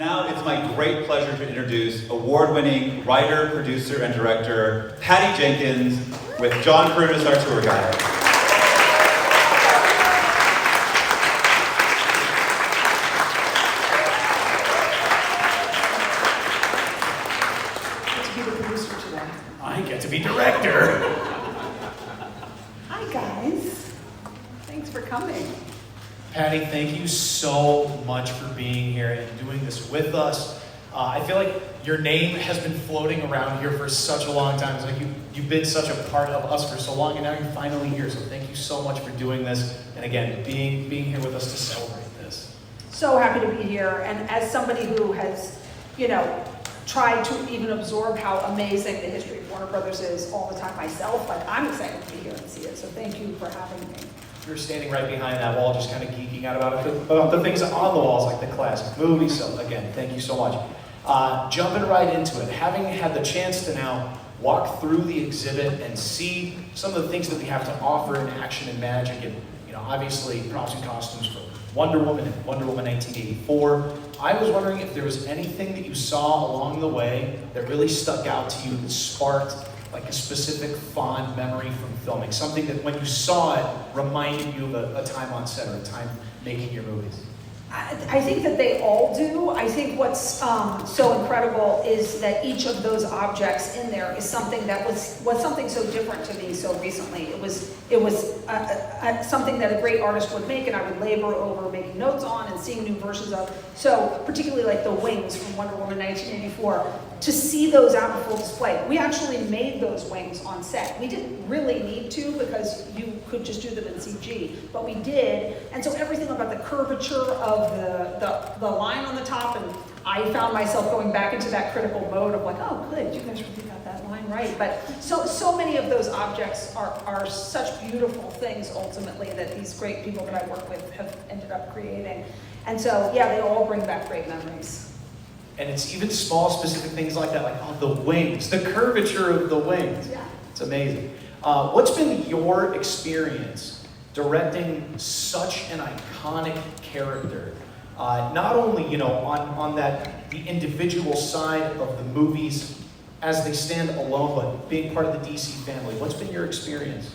Now it's my great pleasure to introduce award-winning writer, producer, and director Patty Jenkins with John Crude as our tour guide. I get to be director. Hi, guys. Thanks for coming. Patty, thank you so much for being here and doing this with us. I feel like your name has been floating around here for such a long time. It's like you've been such a part of us for so long, and now you're finally here. So thank you so much for doing this, and again, being here with us to celebrate this. So happy to be here, and as somebody who has, tried to even absorb how amazing the history of Warner Brothers is all the time myself, I'm excited to be here and see it. So thank you for having me. You're standing right behind that wall, just kind of geeking out about the things on the walls, like the classic movies. So again, thank you so much. Jumping right into it, having had the chance to now walk through the exhibit and see some of the things that we have to offer in action and magic, and obviously props and costumes for Wonder Woman and Wonder Woman 1984. I was wondering if there was anything that you saw along the way that really stuck out to you, that sparked like a specific fond memory from filming, something that when you saw it reminded you of a time on set or a time making your movies. I think that they all do. I think what's so incredible is that each of those objects in there is something that was something so different to me so recently. It was something that a great artist would make, and I would labor over making notes on and seeing new versions of. So particularly like the wings from Wonder Woman 1984, to see those out in full display. We actually made those wings on set. We didn't really need to because you could just do them in CG, but we did. And so everything about the curvature of the line on the top, and I found myself going back into that critical mode of like, oh good, you guys really got that line right. But so many of those objects are such beautiful things ultimately that these great people that I work with have ended up creating. And so yeah, they all bring back great memories. And it's even small, specific things like that, like the wings, the curvature of the wings. Yeah. It's amazing. What's been your experience directing such an iconic character? Not only, on the individual side of the movies as they stand alone, but being part of the DC family. What's been your experience?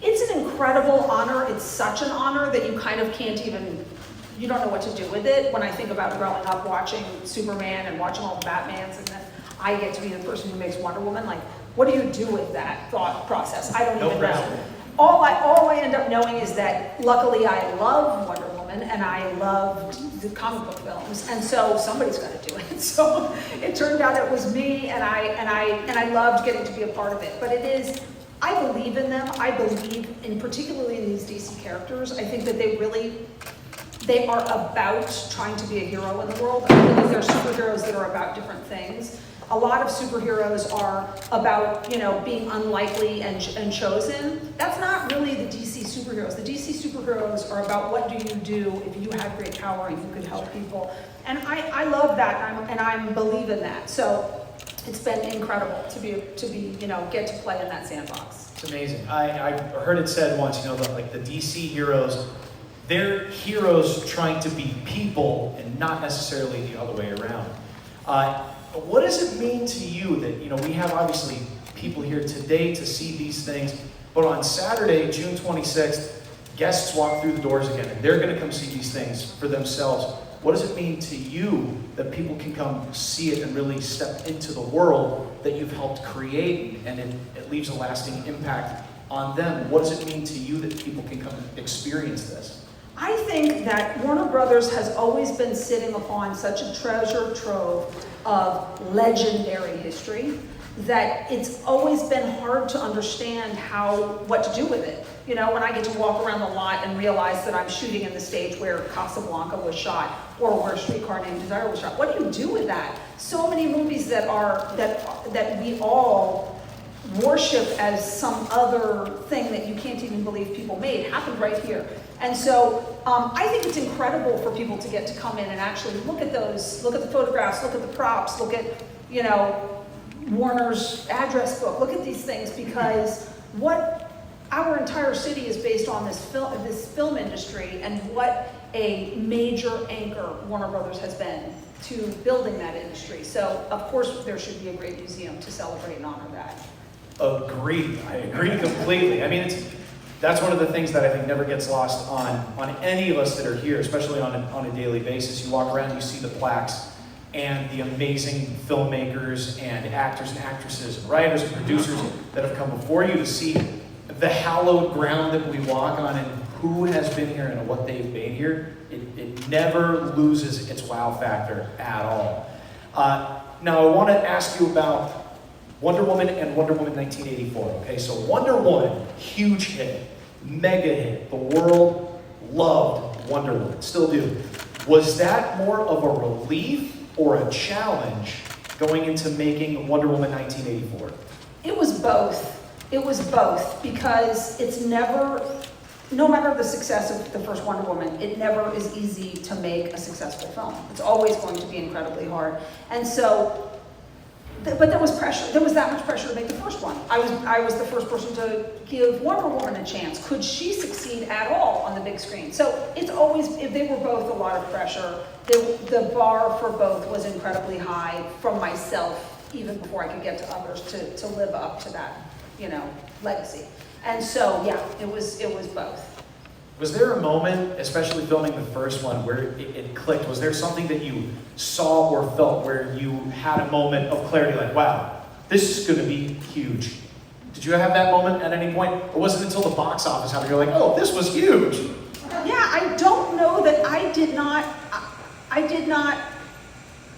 It's an incredible honor. It's such an honor that you kind of can't even, you don't know what to do with it. When I think about growing up watching Superman and watching all the Batmans, and then I get to be the person who makes Wonder Woman, like, what do you do with that thought process? I don't even know. All I end up knowing is that luckily I love Wonder Woman and I loved the comic book films, and so somebody's got to do it. So it turned out it was me, and I loved getting to be a part of it. But it is, I believe in them. I believe in, particularly in these DC characters. I think that they are about trying to be a hero in the world. I feel like there are superheroes that are about different things. A lot of superheroes are about, being unlikely and chosen. That's not really the DC superheroes. The DC superheroes are about what do you do if you have great power and you could help people. And I love that, and I believe in that. So it's been incredible to be get to play in that sandbox. It's amazing. I heard it said once, that like the DC heroes, they're heroes trying to be people and not necessarily the other way around. What does it mean to you that, we have obviously people here today to see these things, but on Saturday, June 26th, guests walk through the doors again, and they're going to come see these things for themselves. What does it mean to you that people can come see it and really step into the world that you've helped create, and it leaves a lasting impact on them? What does it mean to you that people can come and experience this? I think that Warner Brothers has always been sitting upon such a treasure trove of legendary history that it's always been hard to understand what to do with it. When I get to walk around the lot and realize that I'm shooting in the stage where Casablanca was shot or where Streetcar Named Desire was shot, what do you do with that? So many movies that we all worship as some other thing that you can't even believe people made happened right here. And so I think it's incredible for people to get to come in and actually look at those, look at the photographs, look at the props, look at, Warner's address book, look at these things, because what our entire city is based on this film industry, and what a major anchor Warner Brothers has been to building that industry. So of course there should be a great museum to celebrate and honor that. Agreed. I agree completely. I mean, that's one of the things that I think never gets lost on any of us that are here, especially on a daily basis. You walk around, you see the plaques and the amazing filmmakers and actors and actresses and writers and producers that have come before you, to see the hallowed ground that we walk on and who has been here and what they've made here. It never loses its wow factor at all. Now I want to ask you about Wonder Woman and Wonder Woman 1984. Okay, so Wonder Woman, huge hit, mega hit. The world loved Wonder Woman, still do. Was that more of a relief or a challenge going into making Wonder Woman 1984? It was both. It was both, because it's never, no matter the success of the first Wonder Woman, it never is easy to make a successful film. It's always going to be incredibly hard. And so, but there was pressure. There was that much pressure to make the first one. I was the first person to give Wonder Woman a chance. Could she succeed at all on the big screen? So it's always, they were both a lot of pressure. The bar for both was incredibly high from myself, even before I could get to others, to live up to that, legacy. And so, yeah, it was both. Was there a moment, especially filming the first one, where it clicked? Was there something that you saw or felt where you had a moment of clarity, like, wow, this is going to be huge? Did you have that moment at any point? Or was it until the box office happened, you're like, oh, this was huge? Yeah, I don't know that I did not,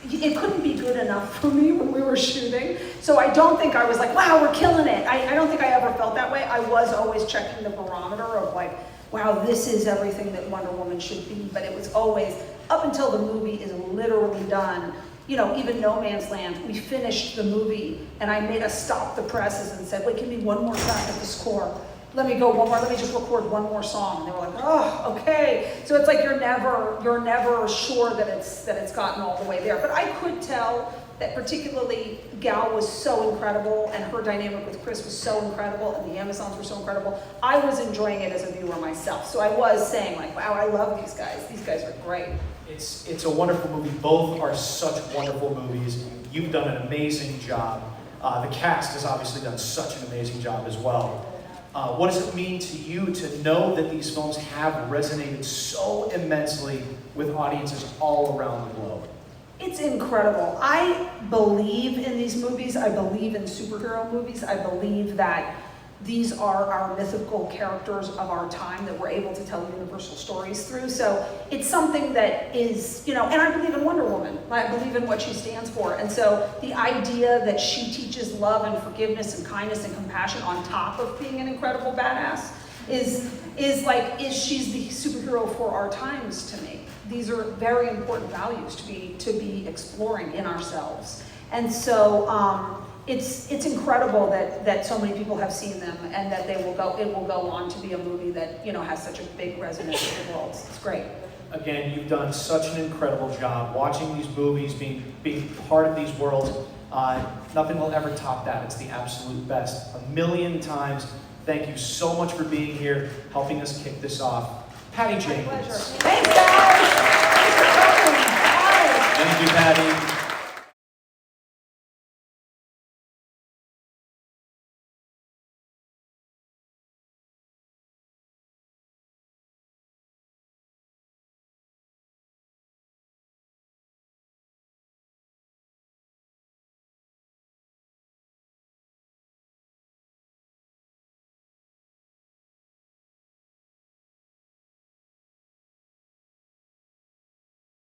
it couldn't be good enough for me when we were shooting. So I don't think I was like, wow, we're killing it. I don't think I ever felt that way. I was always checking the barometer of like, wow, this is everything that Wonder Woman should be. But it was always, up until the movie is literally done, even No Man's Land, we finished the movie and I made us stop the presses and said, wait, give me one more shot at the score. Let me go one more, let me just record one more song. And they were like, oh, okay. So it's like you're never sure that it's gotten all the way there. But I could tell that particularly Gal was so incredible and her dynamic with Chris was so incredible and the Amazons were so incredible. I was enjoying it as a viewer myself. So I was saying like, wow, I love these guys. These guys are great. It's a wonderful movie. Both are such wonderful movies. You've done an amazing job. The cast has obviously done such an amazing job as well. What does it mean to you to know that these films have resonated so immensely with audiences all around the globe? It's incredible. I believe in these movies. I believe in superhero movies. I believe that these are our mythical characters of our time that we're able to tell universal stories through. So it's something that is, and I believe in Wonder Woman. I believe in what she stands for. And so the idea that she teaches love and forgiveness and kindness and compassion on top of being an incredible badass is she's the superhero for our times to me. These are very important values to be exploring in ourselves. And so it's incredible that so many people have seen them and that it will go on to be a movie that has such a big resonance with the world. It's great. Again, you've done such an incredible job watching these movies, being part of these worlds. Nothing will ever top that. It's the absolute best. 1,000,000 times. Thank you so much for being here, helping us kick this off. Patty Jenkins. My pleasure. Thanks, guys.